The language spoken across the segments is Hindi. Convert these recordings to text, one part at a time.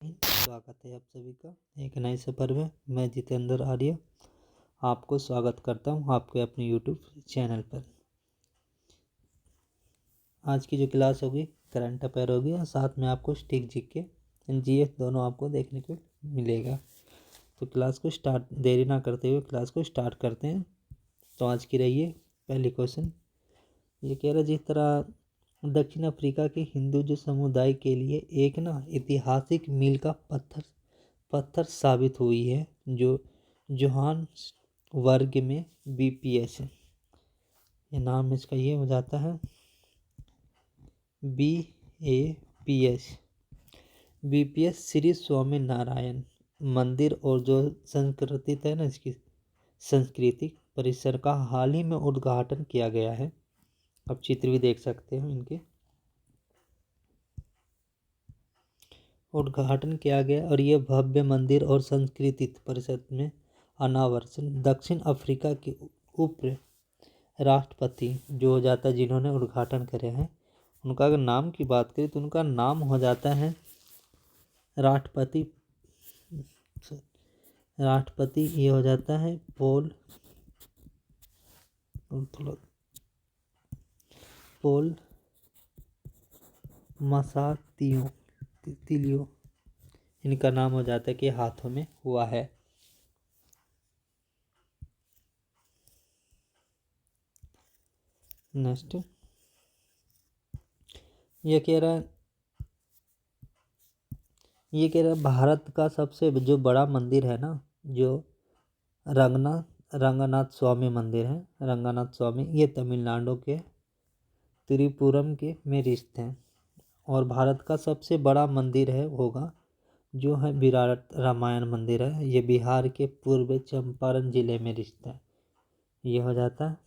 स्वागत है आप सभी का एक नए सफर में। मैं जितेंद्र आर्य आपको स्वागत करता हूं आपके अपने यूट्यूब चैनल पर। आज की जो क्लास होगी करंट अफेयर होगी और साथ में आपको स्टिक जीके जीएस दोनों आपको देखने को मिलेगा। तो क्लास को स्टार्ट देरी ना करते हुए क्लास को स्टार्ट करते हैं। तो आज की रही है पहली क्वेश्चन। ये कह रहा जिस तरह दक्षिण अफ्रीका के हिंदू जो समुदाय के लिए एक ऐतिहासिक मील का पत्थर साबित हुई है जो जोहान्सबर्ग में बीपीएस है। ये नाम इसका ये हो जाता है बीएपीएस श्री स्वामी नारायण मंदिर और जो संस्कृति है ना इसकी सांस्कृतिक परिसर का हाल ही में उद्घाटन किया गया है। अब चित्र भी देख सकते हो इनके उद्घाटन किया गया और ये भव्य मंदिर और सांस्कृतिक परिषद में अनावरण दक्षिण अफ्रीका के उप राष्ट्रपति जो हो जाता है जिन्होंने उद्घाटन करे हैं उनका अगर नाम की बात करें तो उनका नाम हो जाता है राष्ट्रपति ये हो जाता है पोल मासातिलियो। इनका नाम हो जाता है कि हाथों में हुआ है। नेक्स्ट ये कह रहा है भारत का सबसे जो बड़ा मंदिर है ना जो रंगनाथ स्वामी मंदिर है। रंगनाथ स्वामी ये तमिलनाडु के त्रिपुरम के में स्थित है और भारत का सबसे बड़ा मंदिर है होगा जो है विराट रामायण मंदिर है। ये बिहार के पूर्व चंपारण जिले में स्थित है। ये हो जाता है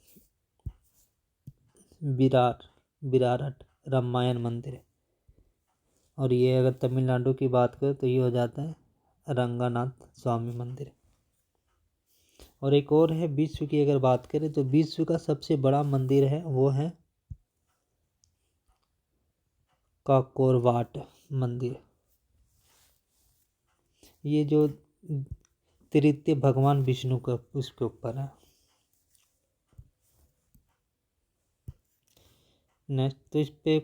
विराट रामायण मंदिर है। और ये अगर तमिलनाडु की बात करें तो ये हो जाता है रंगनाथ स्वामी मंदिर। और एक और है विश्व की अगर बात करें तो विश्व का सबसे बड़ा मंदिर है वो है काकोरवाट मंदिर। ये जो तृतीय भगवान विष्णु का उसके ऊपर है। नेक्स्ट तो इस पे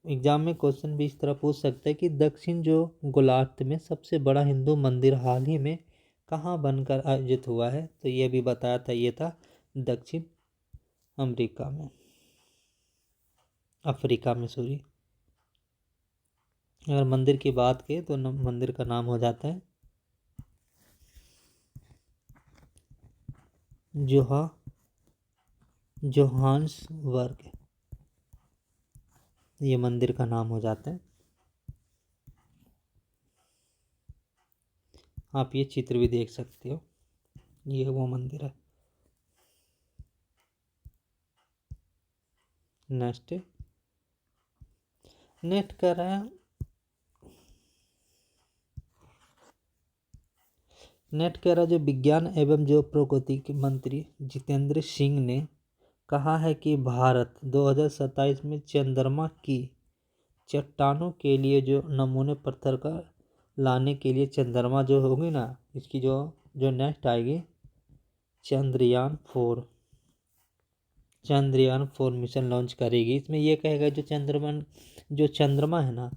एग्जाम में क्वेश्चन भी इस तरह पूछ सकता है कि दक्षिण जो गोलार्ध में सबसे बड़ा हिंदू मंदिर हाल ही में कहाँ बनकर आयोजित हुआ है। तो ये भी बताया था ये था दक्षिण अफ्रीका में सॉरी। अगर मंदिर की बात करें तो मंदिर का नाम हो जाता है जोहान्सबर्ग। ये मंदिर का नाम हो जाता है। आप ये चित्र भी देख सकते हो ये वो मंदिर है। नेक्स्ट नेट कर रहा है जो विज्ञान एवं जो प्रौद्योगिकी मंत्री जितेंद्र सिंह ने कहा है कि भारत 2027 में चंद्रमा की चट्टानों के लिए जो नमूने पत्थर का लाने के लिए चंद्रमा जो होगी ना इसकी जो नेक्स्ट आएगी चंद्रयान 4 मिशन लॉन्च करेगी। इसमें यह कहेगा जो चंद्रमा है ना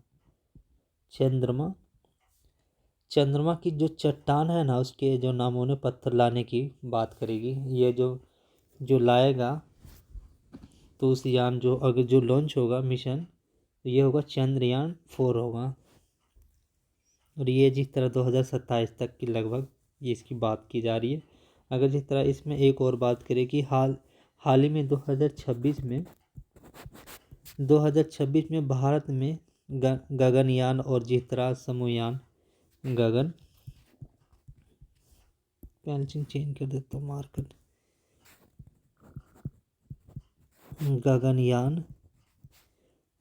चंद्रमा की जो चट्टान है ना उसके जो नमूने पत्थर लाने की बात करेगी। ये जो लाएगा तो उस यान जो अगर जो लॉन्च होगा मिशन तो ये होगा चंद्रयान 4 होगा। और ये जिस तरह 2027 तक की लगभग ये इसकी बात की जा रही है। अगर जिस तरह इसमें एक और बात करें कि हाल ही में 2026 में भारत में गगनयान और जिस तरह समूहयान पेंसिल चेंज कर देता हूँ मार्कर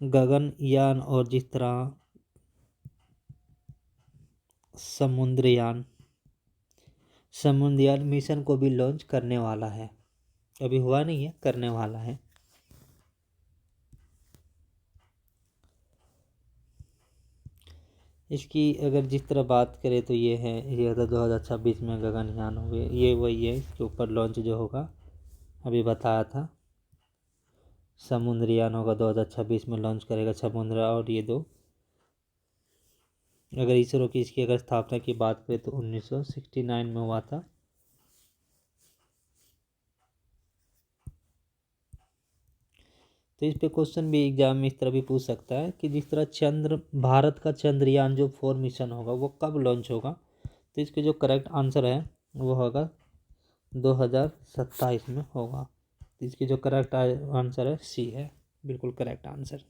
गगनयान और जिस तरह समुद्रयान मिशन को भी लॉन्च करने वाला है। अभी हुआ नहीं है करने वाला है। इसकी अगर जिस तरह बात करें तो ये है, ये था 2026 में गगनयान हो गए, ये वही है इसके ऊपर लॉन्च जो होगा, अभी बताया था। समुद्रयान होगा 2026 में लॉन्च करेगा समुद्र और ये दो। अगर इसरो की इसकी अगर स्थापना की बात करें तो 1969 में हुआ था। तो इस पे क्वेश्चन भी एग्जाम में इस तरह भी पूछ सकता है कि जिस तरह भारत का चंद्रयान जो 4 मिशन होगा वो कब लॉन्च होगा, तो इसके जो करेक्ट आंसर है वो होगा 2027 में होगा। तो इसकी जो करेक्ट आंसर है सी है, बिल्कुल करेक्ट आंसर।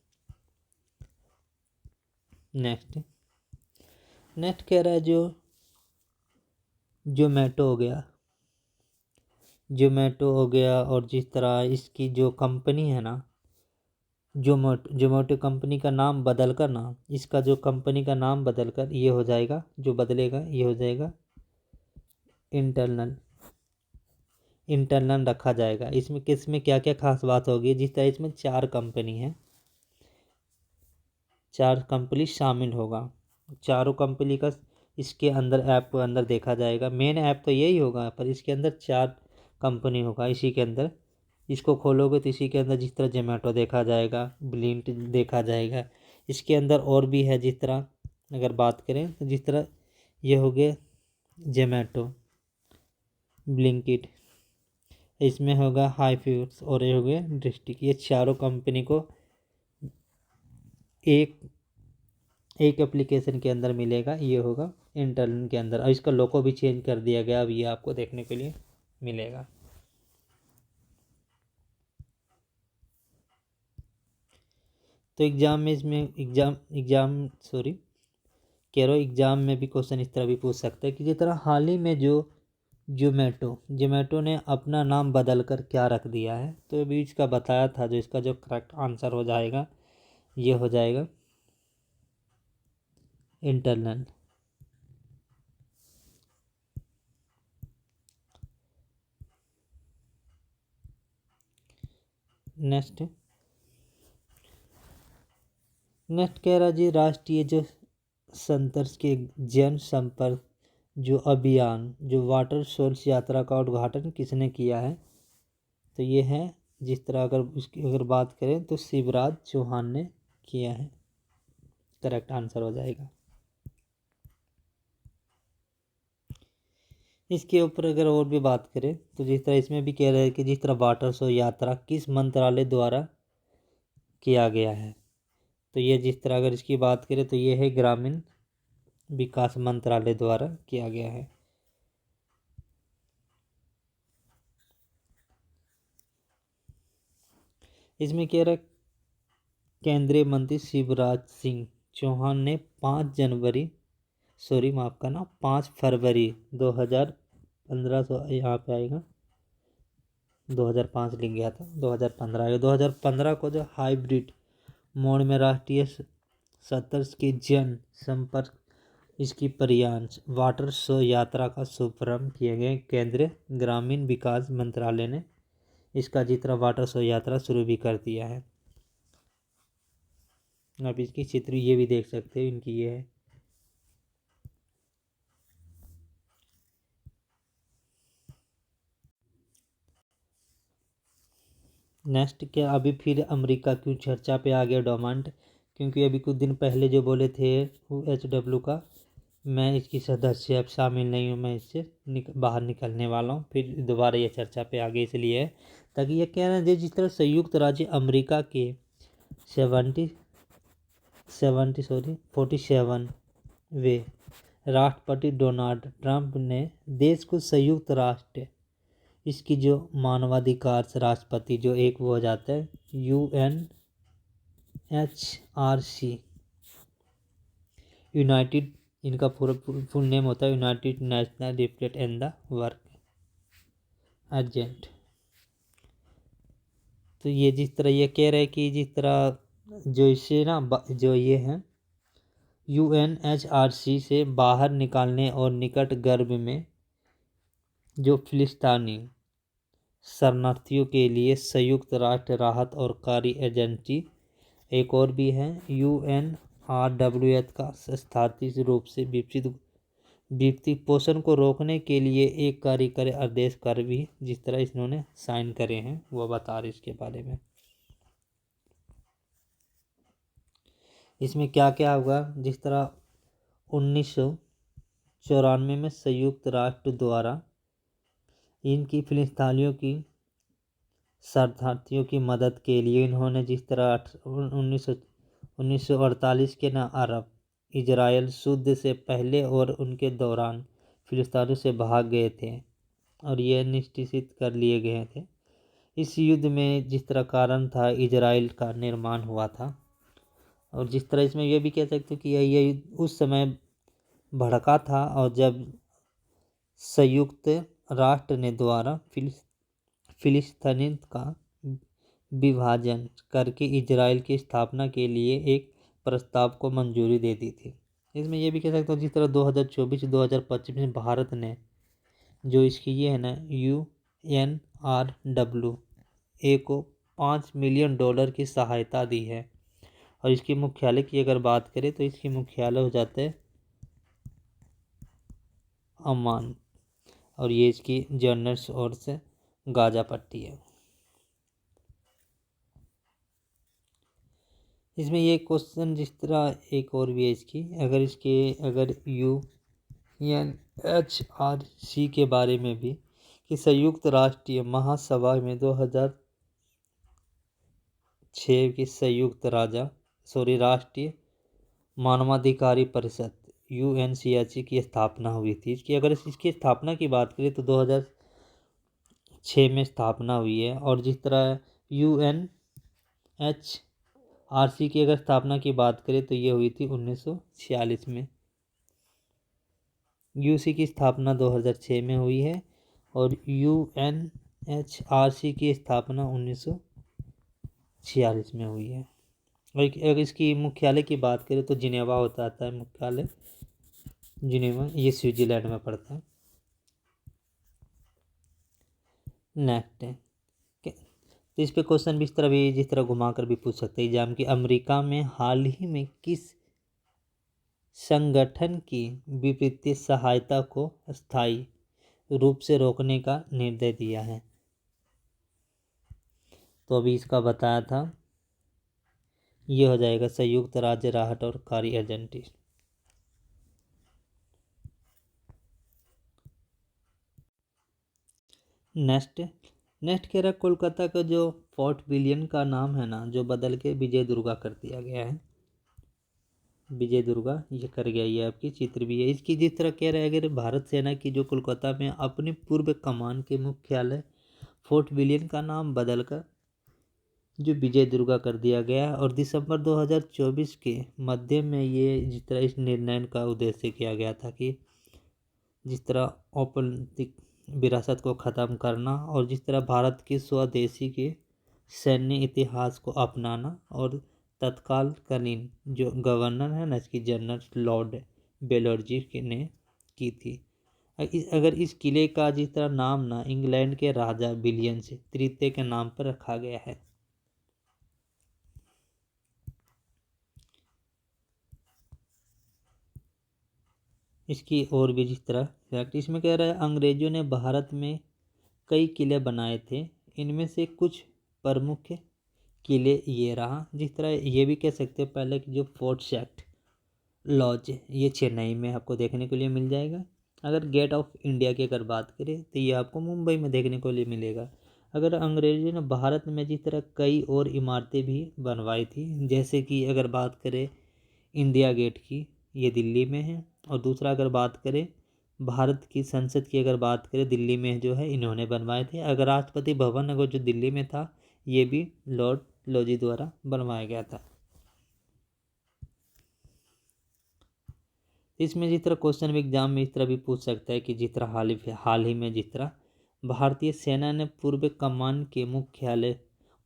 नेक्स्ट कह रहा है जो जोमेटो हो गया और जिस तरह इसकी जो कंपनी है ना, जोमेटो कंपनी का नाम बदल कर ना, इसका जो कंपनी का नाम बदल कर ये हो जाएगा, जो बदलेगा ये हो जाएगा इंटरनल रखा जाएगा। इसमें किसमें क्या क्या खास बात होगी, जिस तरह इसमें 4 कंपनी है, 4 कंपनी शामिल होगा, चारों कंपनी का इसके अंदर ऐप के अंदर देखा जाएगा। मेन ऐप तो यही होगा पर इसके अंदर 4 कंपनी होगा। इसी के अंदर इसको खोलोगे तो इसी के अंदर जिस तरह जोमेटो देखा जाएगा, ब्लिंक देखा जाएगा। इसके अंदर और भी है, जिस तरह अगर बात करें तो जिस तरह ये हो गया जोमेटो, ब्लिंकिट, इसमें होगा हाई फ्यूड्स और ये हो गया डिस्ट्रिक्ट। ये चारों कंपनी को एक एप्लीकेशन के अंदर मिलेगा, ये होगा इंटरनेट के अंदर। और इसका लोगो भी चेंज कर दिया गया, अब ये आपको देखने के लिए मिलेगा। तो एग्जाम में इसमें एग्जाम में भी क्वेश्चन इस तरह भी पूछ सकते हैं कि जिस तरह हाल ही में जो जोमेटो ने अपना नाम बदल कर क्या रख दिया है, तो अभी इसका बताया था। जो इसका जो करेक्ट आंसर हो जाएगा ये हो जाएगा इंटरनल। नेक्स्ट कह रहा जी राष्ट्रीय जो संतर्स के जन संपर्क जो अभियान जो वाटर सोर्स यात्रा का उद्घाटन किसने किया है, तो ये है जिस तरह अगर उसकी अगर बात करें तो शिवराज चौहान ने किया है, करेक्ट आंसर हो जाएगा। इसके ऊपर अगर और भी बात करें तो जिस तरह इसमें भी कह रहे हैं कि जिस तरह वाटर शो यात्रा किस मंत्रालय द्वारा किया गया है, तो ये जिस तरह अगर इसकी बात करें तो ये है ग्रामीण विकास मंत्रालय द्वारा किया गया है। इसमें कह रहा है केंद्रीय मंत्री शिवराज सिंह चौहान ने 5 फरवरी 2015 यहाँ पे आएगा 2005 लिख गया था 2015 आएगा 2015 को जो हाइब्रिड मोड में राष्ट्रीय सतर्क की जन संपर्क इसकी परियांश वाटर शो यात्रा का शुभारंभ किए गए। केंद्रीय ग्रामीण विकास मंत्रालय ने इसका जितना वाटर शो यात्रा शुरू भी कर दिया है। आप इसकी चित्र ये भी देख सकते हो, इनकी ये है। नेक्स्ट क्या अभी फिर अमेरिका क्यों चर्चा पे आ गया डोनाल्ड, क्योंकि अभी कुछ दिन पहले जो बोले थे HW का मैं इसकी सदस्य अब शामिल नहीं हूँ, मैं इससे बाहर निकलने वाला हूँ, फिर दोबारा ये चर्चा पे आ गई इसलिए है ताकि ये कहना है जिस तरह संयुक्त राज्य अमेरिका के 47वें राष्ट्रपति डोनाल्ड ट्रंप ने देश को संयुक्त राष्ट्र इसकी जो मानवाधिकार से राष्ट्रपति जो एक वो हो जाता है UNHRC यूनाइटेड, इनका पूरा फुल नेम होता है United national reflect and the work agent. तो ये जिस तरह ये कह रहे हैं कि जिस तरह जो इससे ना जो ये है UNHRC से बाहर निकालने और निकट गर्भ में जो फिलिस्तीनी शरणार्थियों के लिए संयुक्त राष्ट्र राहत और कार्य एजेंसी एक और भी है RWF का स्थायी रूप से वित्तीय पोषण को रोकने के लिए एक कार्यकारी आदेश कर भी जिस तरह इन्होंने साइन करे हैं वो बता रहे इसके बारे में। इसमें क्या क्या हुआ, जिस तरह 1994 में संयुक्त राष्ट्र द्वारा इनकी फिलिस्तीनियों की शरणार्थियों की मदद के लिए इन्होंने जिस तरह 1948 के ना अरब इजराइल युद्ध से पहले और उनके दौरान फिलिस्तीनियों से भाग गए थे और ये निश्चित कर लिए गए थे। इस युद्ध में जिस तरह कारण था इजराइल का निर्माण हुआ था। और जिस तरह इसमें यह भी कह सकते हो कि ये उस समय भड़का था और जब संयुक्त राष्ट्र ने द्वारा फिलिस्तीन का विभाजन करके इजराइल की स्थापना के लिए एक प्रस्ताव को मंजूरी दे दी थी। इसमें यह भी कह सकते हो जिस तरह 2024-2025 में भारत ने जो इसकी ये है ना UNRWA को $5 मिलियन की सहायता दी है। और इसकी मुख्यालय की अगर बात करें तो इसकी मुख्यालय हो जाता है अम्मान और ये इसकी जनरल स्टोर से गाजा पट्टी है। इसमें ये क्वेश्चन जिस तरह एक और भी है इसकी, अगर UNHRC के बारे में भी कि संयुक्त राष्ट्रीय महासभा में 2006 की राष्ट्रीय मानवाधिकारी परिषद UNCHC की स्थापना हुई थी। इसकी स्थापना की बात करें तो 2006 में स्थापना हुई है। और जिस तरह UNHRC की अगर स्थापना की बात करें तो ये हुई थी 1946 में। यूसी की स्थापना 2006 में हुई है और UNHRC की स्थापना 1946 में हुई है। और अगर इसकी मुख्यालय की बात करें तो जिनेवा होता है मुख्यालय, जिनेवा, ये स्विट्जरलैंड में पड़ता है। नेक्स्ट है तो इस पे क्वेश्चन भी जिस तरह घुमा कर भी पूछ सकते हैं एग्जाम की, अमेरिका में हाल ही में किस संगठन की वित्तीय सहायता को स्थायी रूप से रोकने का निर्णय दिया है? तो अभी इसका बताया था, ये हो जाएगा संयुक्त राज्य राहत और कार्य एजेंसी। नेक्स्ट कह रहा कोलकाता का जो फोर्ट विलियम का नाम है ना, जो बदल के विजय दुर्गा कर दिया गया है। विजय दुर्गा ये कर गया, ये आपकी चित्र भी है इसकी। जिस तरह कह रहे हैं अगर भारत सेना की जो कोलकाता में अपनी पूर्व कमान के मुख्यालय फोर्ट विलियम का नाम बदलकर जो विजय दुर्गा कर दिया गया। और दिसंबर 2024 के मध्य में ये जिस तरह इस निर्णय का उद्देश्य किया गया था कि जिस तरह औपनिवेशिक विरासत को ख़त्म करना और जिस तरह भारत की स्वदेशी के सैन्य इतिहास को अपनाना और तत्कालीन जो गवर्नर है ना इसकी जनरल लॉर्ड बेलोरजी ने की थी। अगर इस किले का जिस तरह नाम ना इंग्लैंड के राजा विलियम तृतीय के नाम पर रखा गया है। इसकी और भी जिस तरह इसमें कह रहा है अंग्रेजों ने भारत में कई किले बनाए थे, इनमें से कुछ प्रमुख किले ये रहा। जिस तरह ये भी कह सकते हैं पहले कि जो फोर्ट सेक्ट लॉज ये चेन्नई में आपको देखने को लिए मिल जाएगा। अगर गेट ऑफ इंडिया की अगर बात करें तो ये आपको मुंबई में देखने को लिए मिलेगा। अगर अंग्रेजों ने भारत में जिस तरह कई और इमारतें भी बनवाई थी, जैसे कि अगर बात करें इंडिया गेट की, ये दिल्ली में है। और दूसरा अगर बात करें भारत की संसद की अगर बात करें दिल्ली में जो है इन्होंने बनवाए थे। अगर राष्ट्रपति भवन अगर जो दिल्ली में था ये भी लॉर्ड लोजी द्वारा बनवाया गया था। इसमें जिस तरह क्वेश्चन भी एग्जाम में इस तरह भी पूछ सकता है कि जिस तरह हाल ही में जिस तरह भारतीय सेना ने पूर्व कमान के मुख्यालय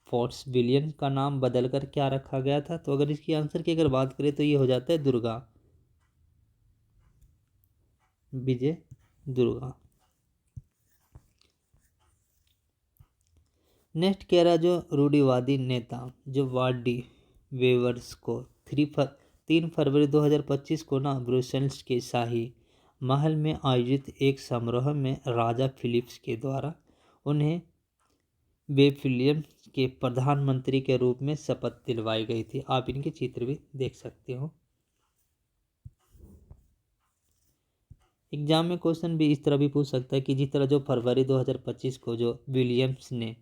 फोर्ट विलियम का नाम बदलकर क्या रखा गया था? तो अगर इसकी आंसर की अगर बात करें तो ये हो जाता है दुर्गा, विजय दुर्गा। नेक्स्ट कह रहा जो रूढ़िवादी नेता जो वाडी वेवर्स को 3 फरवरी 2025 को ना ब्रुसेल्स के शाही महल में आयोजित एक समारोह में राजा फिलिप्स के द्वारा उन्हें बेल्जियम के प्रधानमंत्री के रूप में शपथ दिलवाई गई थी। आप इनके चित्र भी देख सकते हो। एग्जाम में क्वेश्चन भी इस तरह भी पूछ सकता है कि जिस तरह जो फरवरी 2025 को जो विलियम्स ने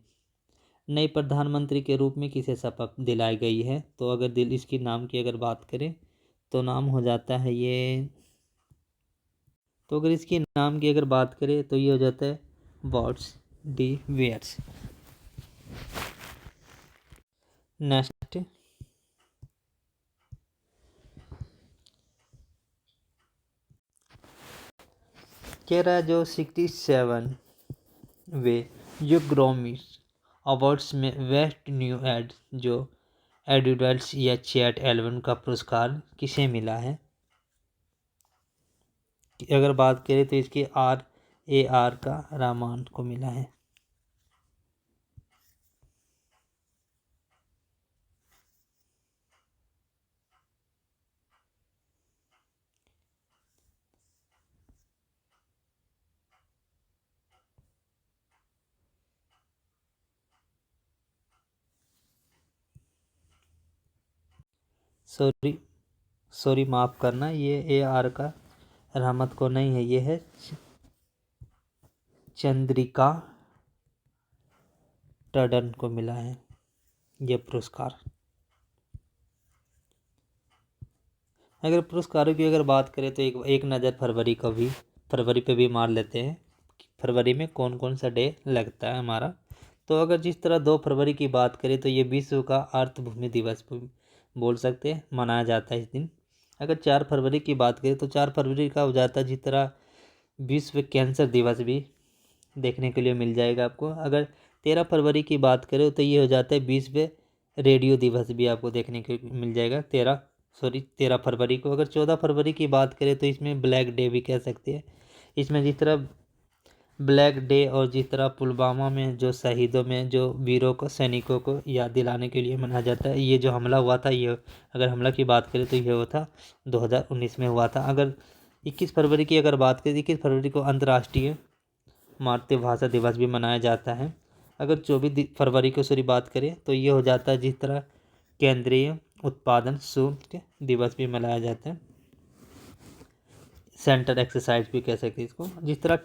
नए प्रधानमंत्री के रूप में किसे शपथ दिलाई गई है, तो अगर दिल इसकी नाम की अगर बात करें तो नाम हो जाता है ये, तो अगर इसके नाम की अगर बात करें तो ये हो जाता है बॉट्स डी वेयर्स। नेक्स्ट कह रहा है जो 67वे जो ग्रॉमी अवार्ड्स में बेस्ट न्यू एड जो एडल्ट्स या चैट एल्बम का पुरस्कार किसे मिला है। अगर बात करें तो इसके RAR का रहमान को मिला है। सॉरी माफ़ करना, ये AR का रहमत को नहीं है, ये है चंद्रिका टंडन को मिला है ये पुरस्कार। अगर पुरस्कारों की अगर बात करें तो एक नज़र फरवरी पे भी मार लेते हैं। फरवरी में कौन कौन सा डे लगता है हमारा। तो अगर जिस तरह 2 फरवरी की बात करें तो ये विश्व का अर्थ-भूमि दिवस बोल सकते हैं, मनाया जाता है इस दिन। अगर 4 फरवरी की बात करें तो 4 फरवरी का हो जाता है जिस तरह विश्व कैंसर दिवस भी देखने के लिए मिल जाएगा आपको। अगर 13 फरवरी की बात करें तो ये हो जाता है विश्व रेडियो दिवस भी आपको देखने को मिल जाएगा 13 फरवरी को। अगर 14 फरवरी की बात करें तो इसमें ब्लैक डे भी कह सकते हैं। इसमें जिस तरह ब्लैक डे और जिस तरह पुलवामा में जो शहीदों में जो वीरों को सैनिकों को याद दिलाने के लिए मनाया जाता है। ये जो हमला हुआ था, ये अगर हमला की बात करें तो ये हुआ था 2019 में हुआ था। अगर 21 फरवरी की अगर बात करें, 21 फरवरी को अंतर्राष्ट्रीय मातृभाषा दिवस भी मनाया जाता है। अगर 24 फरवरी को बात करें तो ये हो जाता है जिस तरह केंद्रीय उत्पादन शुल्क दिवस भी मनाया जाता है, सेंटर एक्सरसाइज भी कह सकते हैं इसको। जिस तरह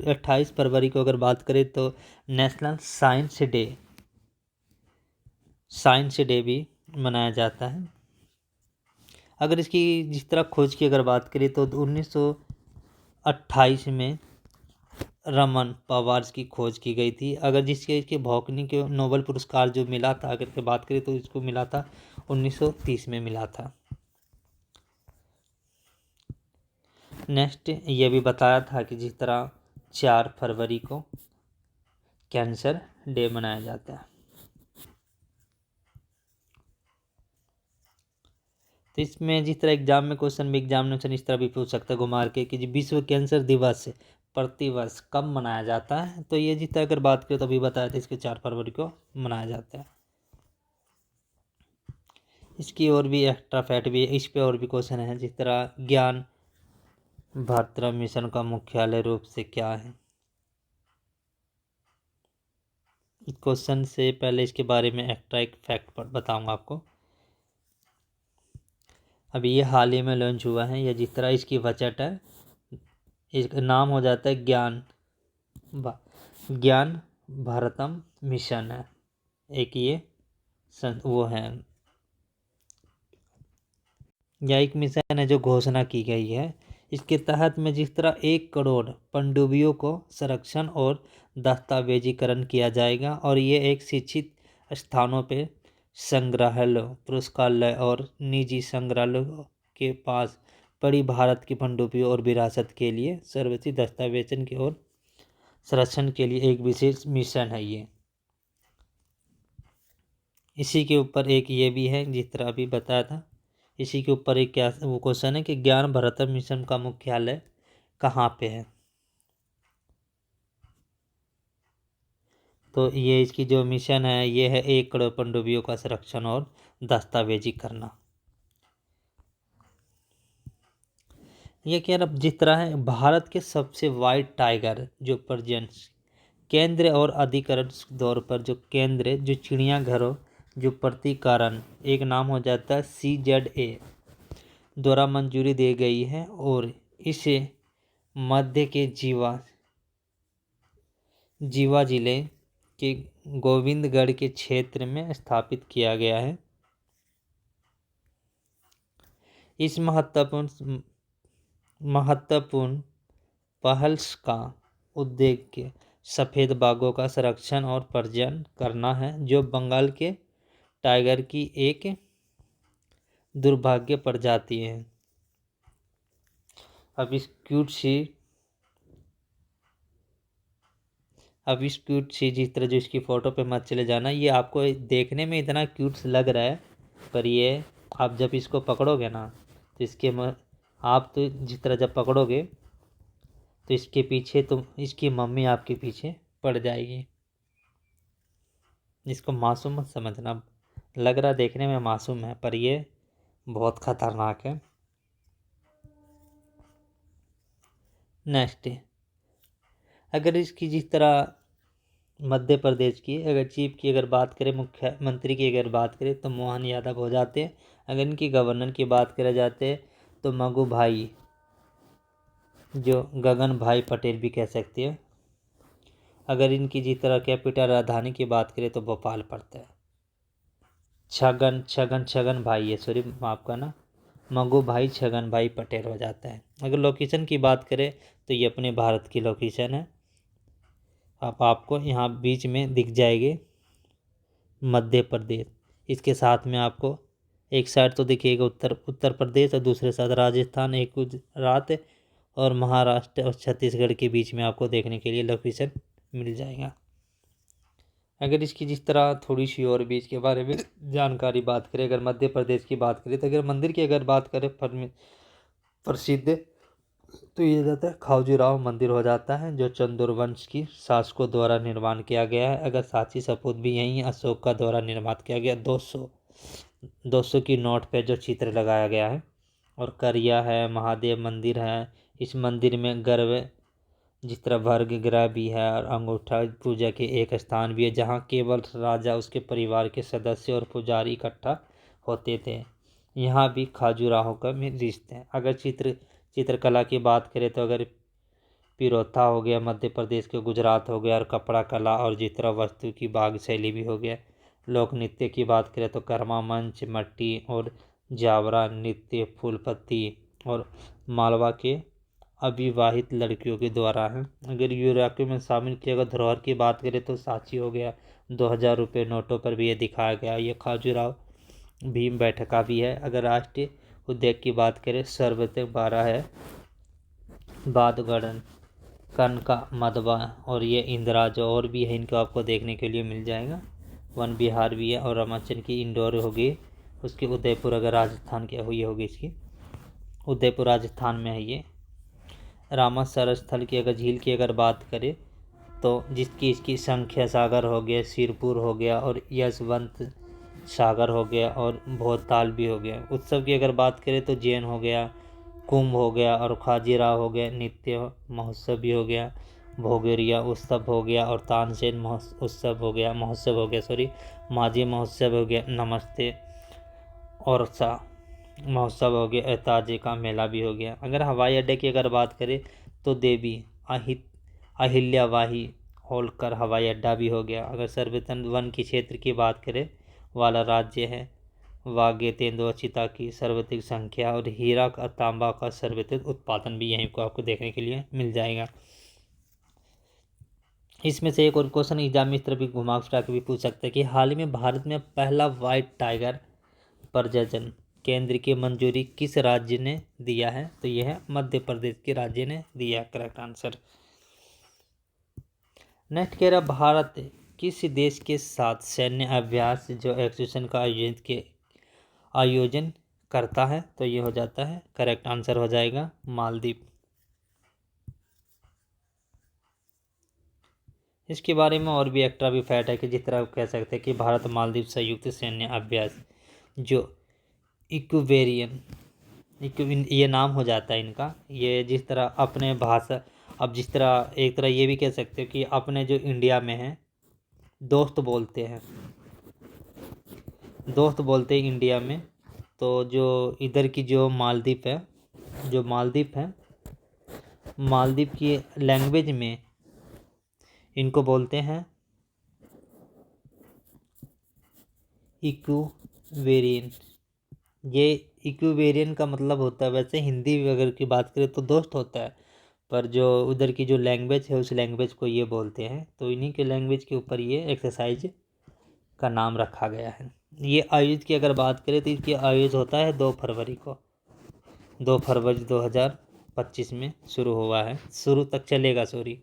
28 फरवरी को अगर बात करें तो नेशनल साइंस डे भी मनाया जाता है। अगर इसकी जिस तरह खोज की अगर बात करें तो 1928 में रमन पवार की खोज की गई थी। अगर इसके भौतिकी के नोबेल पुरस्कार जो मिला था अगर के बात करें तो इसको मिला था 1930 में मिला था। नेक्स्ट ये भी बताया था कि जिस तरह 4 फरवरी को कैंसर डे मनाया जाता है। तो इसमें जिस तरह एग्जाम में क्वेश्चन भी एग्जामिनेशन इस तरह भी पूछ सकता है घुमार के कि विश्व कैंसर दिवस प्रतिवर्ष कब मनाया जाता है। तो ये जिस तरह अगर बात करें तो अभी बताया था इसके 4 फरवरी को मनाया जाता है। इसकी और भी एक्स्ट्रा फैक्ट भी इस पे और भी क्वेश्चन है। जिस तरह ज्ञान भारत मिशन का मुख्यालय रूप से क्या है। इस क्वेश्चन से पहले इसके बारे में एक्स्ट्रा एक फैक्ट बताऊंगा आपको। अभी ये हाल ही में लॉन्च हुआ है। ये जिस तरह इसकी बजट है, इसका नाम हो जाता है ज्ञान भारतम मिशन है। एक ये वो है या एक मिशन है जो घोषणा की गई है। इसके तहत में जिस तरह 1 करोड़ पनडुब्बियों को संरक्षण और दस्तावेजीकरण किया जाएगा और ये एक शिक्षित स्थानों पे संग्रहालय, पुस्तकालय और निजी संग्रहालयों के पास पड़ी भारत की पनडुब्बियों और विरासत के लिए सर्वोच्च दस्तावेजन की और संरक्षण के लिए एक विशेष मिशन है ये। इसी के ऊपर एक ये भी है जिस तरह अभी बताया था। इसी के ऊपर एक क्या वो क्वेश्चन है कि ज्ञान भारत मिशन का मुख्यालय कहाँ पे है। तो ये इसकी जो मिशन है ये है 1 करोड़ पनडुब्बियों का संरक्षण और दस्तावेजी करना। ये कह रहा जिस तरह है भारत के सबसे वाइट टाइगर जो प्रजनन केंद्र और अधिकरण तौर पर जो केंद्र जो चिड़ियाघरों जो प्रतिकारण एक नाम हो जाता है CZA द्वारा मंजूरी दी गई है और इसे मध्य के जीवा जिले के गोविंदगढ़ के क्षेत्र में स्थापित किया गया है। इस महत्वपूर्ण पहल का उद्देश्य सफ़ेद बाघों का संरक्षण और प्रजनन करना है जो बंगाल के टाइगर की एक दुर्भाग्य प्रजाति है। अब इस क्यूट सी जिस तरह जो इसकी फ़ोटो पे मत चले जाना, ये आपको देखने में इतना क्यूट लग रहा है पर ये आप जब इसको पकड़ोगे ना तो आप तो जिस तरह जब पकड़ोगे तो इसके पीछे इसकी मम्मी आपके पीछे पड़ जाएगी। इसको मासूम मत समझना, लग रहा देखने में मासूम है पर ये बहुत खतरनाक है। नेक्स्ट, अगर इसकी जिस तरह मध्य प्रदेश की अगर चीफ की अगर बात करें, मुख्यमंत्री की अगर बात करें तो मोहन यादव हो जाते हैं। अगर इनकी गवर्नर की बात करा जाते हैं तो मगू भाई जो गगन भाई पटेल भी कह सकते हैं। अगर इनकी जिस तरह कैपिटल राजधानी की बात करें तो भोपाल पड़ता है। छगन भाई है, सॉरी माफ करना, मगू भाई छगन भाई पटेल हो जाता है। अगर लोकेशन की बात करें तो ये अपने भारत की लोकेशन है। अब आपको यहाँ बीच में दिख जाएगी मध्य प्रदेश, इसके साथ में आपको एक साइड तो दिखेगा उत्तर प्रदेश और दूसरे साइड राजस्थान, एक गुजरात और महाराष्ट्र और छत्तीसगढ़ के बीच में आपको देखने के लिए लोकेशन मिल जाएगा। अगर इसकी जिस तरह थोड़ी सी और भी इसके बारे में जानकारी बात करें, अगर मध्य प्रदेश की बात करें तो अगर मंदिर की अगर बात करें प्रसिद्ध तो ये जाता है खाजूराहो मंदिर हो जाता है जो चंदौर वंश की शासकों द्वारा निर्माण किया गया है। अगर साची सपूत भी यहीं अशोक का द्वारा निर्माण किया गया। 200 की नोट पे जो चित्र लगाया गया है। और करिया है, महादेव मंदिर है। इस मंदिर में गर्भ जिस तरह वर्ग गृह भी है और अंगूठा पूजा के एक स्थान भी है जहाँ केवल राजा उसके परिवार के सदस्य और पुजारी इकट्ठा होते थे। यहाँ भी खाजूराहो का रिश्ते हैं। अगर चित्रकला की बात करें तो अगर पिरोथा हो गया मध्य प्रदेश के, गुजरात हो गया और कपड़ा कला और जिस तरह वस्तु की बाग शैली भी हो गया। लोक नृत्य की बात करें तो कर्मा मंच, मट्टी और जावरा नृत्य फूलपत्ती और मालवा के अविवाहित लड़कियों के द्वारा है। अगर यूरोप में शामिल किया गया धरोहर की बात करें तो सांची हो गया। 2000 रुपये नोटों पर भी ये दिखाया गया। ये खाजूराहो भीम बैठका भी है। अगर राष्ट्रीय उद्यान की बात करें सर्वोत्तम 12 है बादगढ़, कनका, मधवा और ये इंदिरा जो और भी है इनको आपको देखने के लिए मिल जाएगा। वन विहार भी है और रामाचंद की इंडोर होगी। उसकी उदयपुर अगर राजस्थान की हुई होगी, इसकी उदयपुर राजस्थान में है ये। रामासर स्थल की अगर झील की अगर बात करें तो इसकी संख्या सागर हो गया, सिरपुर हो गया और यशवंत सागर हो गया और भोताल भी हो गया। उत्सव की अगर बात करें तो जैन हो गया, कुंभ हो गया और खाजीराव हो गया, नित्य महोत्सव भी हो गया, भोगेरिया उत्सव हो गया और तानसेन महोत्सव हो गया, माझी महोत्सव हो गया, नमस्ते और सा महोत्सव हो गया, एताजे का मेला भी हो गया। अगर हवाई अड्डे की अगर बात करें तो देवी अहिल्याबाई होलकर हवाई अड्डा भी हो गया। अगर सर्वोत्तम वन की क्षेत्र की बात करें वाला राज्य है वाघे तेंदुआ की सर्वाधिक संख्या और हीरा का तांबा का सर्वाधिक उत्पादन भी यहीं को आपको देखने के लिए मिल जाएगा। इसमें से एक और क्वेश्चन एग्जाम में इस तरह भी घुमा फिरा के भी पूछ सकते हैं कि हाल ही में भारत में पहला व्हाइट टाइगर प्रजनन केंद्र की मंजूरी किस राज्य ने दिया है? तो यह है मध्य प्रदेश के राज्य ने दिया। Correct answer. नेक्स्ट कह रहा भारत किस देश के साथ सैन्य अभ्यास जो एक्सटेंशन का आयोजन करता है? तो ये हो जाता है, करेक्ट आंसर हो जाएगा मालदीव। इसके बारे में और भी एक्स्ट्रा भी फैक्ट है कि जिस तरह कह सकते हैं कि भारत मालदीव संयुक्त सैन्य अभ्यास जो इक्वेरियन ये नाम हो जाता है इनका। ये जिस तरह अपने भाषा, अब जिस तरह एक तरह ये भी कह सकते हो कि अपने जो इंडिया में है दोस्त बोलते हैं, दोस्त बोलते हैं इंडिया में। तो जो इधर की जो मालदीव है, जो मालदीव है, मालदीव की लैंग्वेज में इनको बोलते हैं इक्वेरियन। ये इक्वेरियन का मतलब होता है, वैसे हिंदी अगर की बात करें तो दोस्त होता है, पर जो उधर की जो लैंग्वेज है उस लैंग्वेज को ये बोलते हैं। तो इन्हीं के लैंग्वेज के ऊपर ये एक्सरसाइज का नाम रखा गया है। ये आयोजित की अगर बात करें तो इसकी आयोजित होता है 2 फरवरी को, 2 फरवरी 2025 में शुरू हुआ है, शुरू तक चलेगा। सॉरी,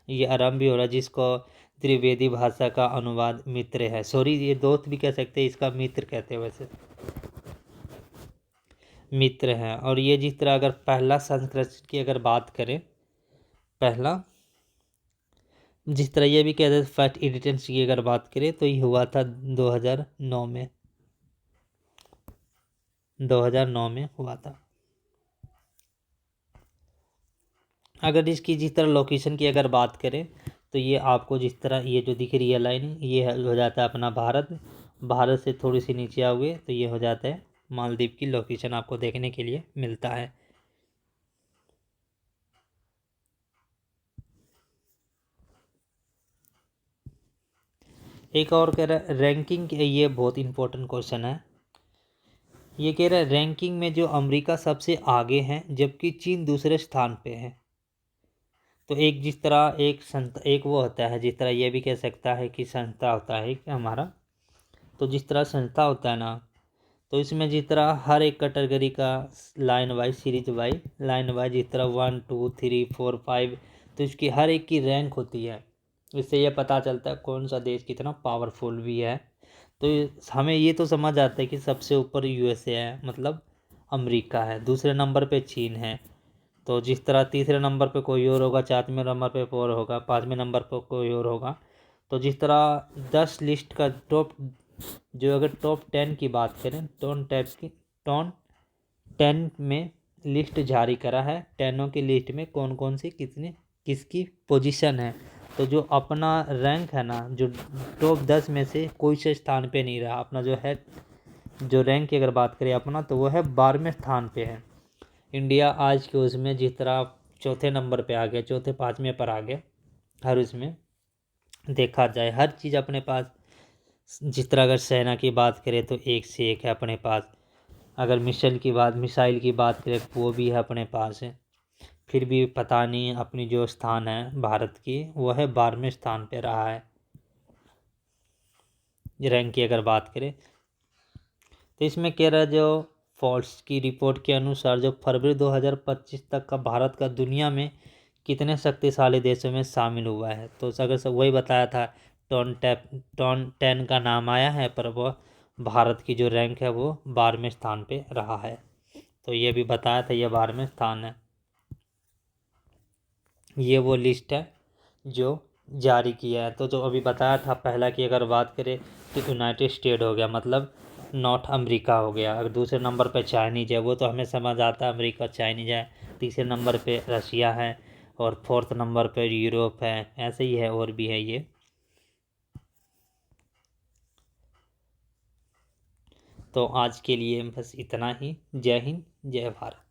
ये आरंभ भी हो रहा है, जिसको त्रिवेदी भाषा का अनुवाद मित्र है। सॉरी, ये दोस्त भी कह सकते हैं, इसका मित्र कहते हैं वैसे, मित्र हैं। और ये जिस तरह अगर पहला संस्करण की अगर बात करें, पहला जिस तरह ये भी कहते हैं फर्स्ट एडिटेंस की अगर बात करें तो ये हुआ था 2009 में, 2009 में हुआ था। अगर इसकी जिस तरह लोकेशन की अगर बात करें तो ये आपको जिस तरह ये जो दिख रही है लाइन, ये हो जाता है अपना भारत, भारत से थोड़ी सी नीचे आओगे तो ये हो जाता है मालदीव की लोकेशन आपको देखने के लिए मिलता है। एक और कह रहा है रैंकिंग, ये बहुत इंपॉर्टेंट क्वेश्चन है। ये कह रहा है रैंकिंग में जो अमेरिका सबसे आगे है जबकि चीन दूसरे स्थान पे है। तो एक जिस तरह एक वो होता है, जिस तरह ये भी कह सकता है कि संस्था होता है कि हमारा, तो जिस तरह संस्था होता है ना, तो इसमें जिस तरह हर एक कैटेगरी का line wise, series wise, line wise जिस तरह 1 2 3 4 5, तो इसकी हर एक की रैंक होती है। इससे यह पता चलता है कौन सा देश कितना पावरफुल भी है। तो हमें ये तो समझ आता है कि सबसे ऊपर यूएसए है, मतलब अमेरिका है, दूसरे नंबर पे चीन है। तो जिस तरह तीसरे नंबर पे कोई और होगा, चौथे नंबर पे कोई और होगा, 5वें नंबर पे कोई और होगा। तो जिस तरह 10 लिस्ट का टॉप, जो अगर टॉप 10 की बात करें, टॉप 10 में लिस्ट जारी करा है, 10 की लिस्ट में कौन कौन सी कितनी किसकी पोजीशन है। तो जो अपना रैंक है ना, जो टॉप 10 में से कोई से स्थान पे नहीं रहा, अपना जो है जो रैंक की अगर बात करें अपना, तो वो है 12वें स्थान पे है। इंडिया आज के उसमें जिस तरह चौथे नंबर पे आ गया, चौथे 5वें पर आ गया। हर उसमें देखा जाए हर चीज़ अपने पास, जिस तरह अगर सेना की बात करें तो एक से एक है अपने पास। अगर मिसाइल की बात करें वो भी है अपने पास है। फिर भी पता नहीं अपनी जो स्थान है भारत की, वो है 12वें स्थान पे रहा है रैंक की अगर बात करें। तो इसमें कह रहा है जो फोर्ब्स की रिपोर्ट के अनुसार जो फरवरी 2025 तक का भारत का दुनिया में कितने शक्तिशाली देशों में शामिल हुआ है। तो अगर सब वही बताया था, टॉन 10 का नाम आया है, पर वो भारत की जो रैंक है वो 12वें स्थान पे रहा है। तो ये भी बताया था ये 12वें स्थान है। ये वो लिस्ट है जो जारी किया है। तो जो अभी बताया था पहला की अगर बात करें तो यूनाइटेड स्टेट हो गया, मतलब नॉर्थ अमेरिका हो गया। अगर दूसरे नंबर पे चाइनीज है, वो तो हमें समझ आता है अमेरिका चाइनीज है। तीसरे नंबर पे रशिया है और फोर्थ नंबर पे यूरोप है। ऐसे ही है, और भी है ये। तो आज के लिए बस इतना ही। जय हिंद, जय भारत।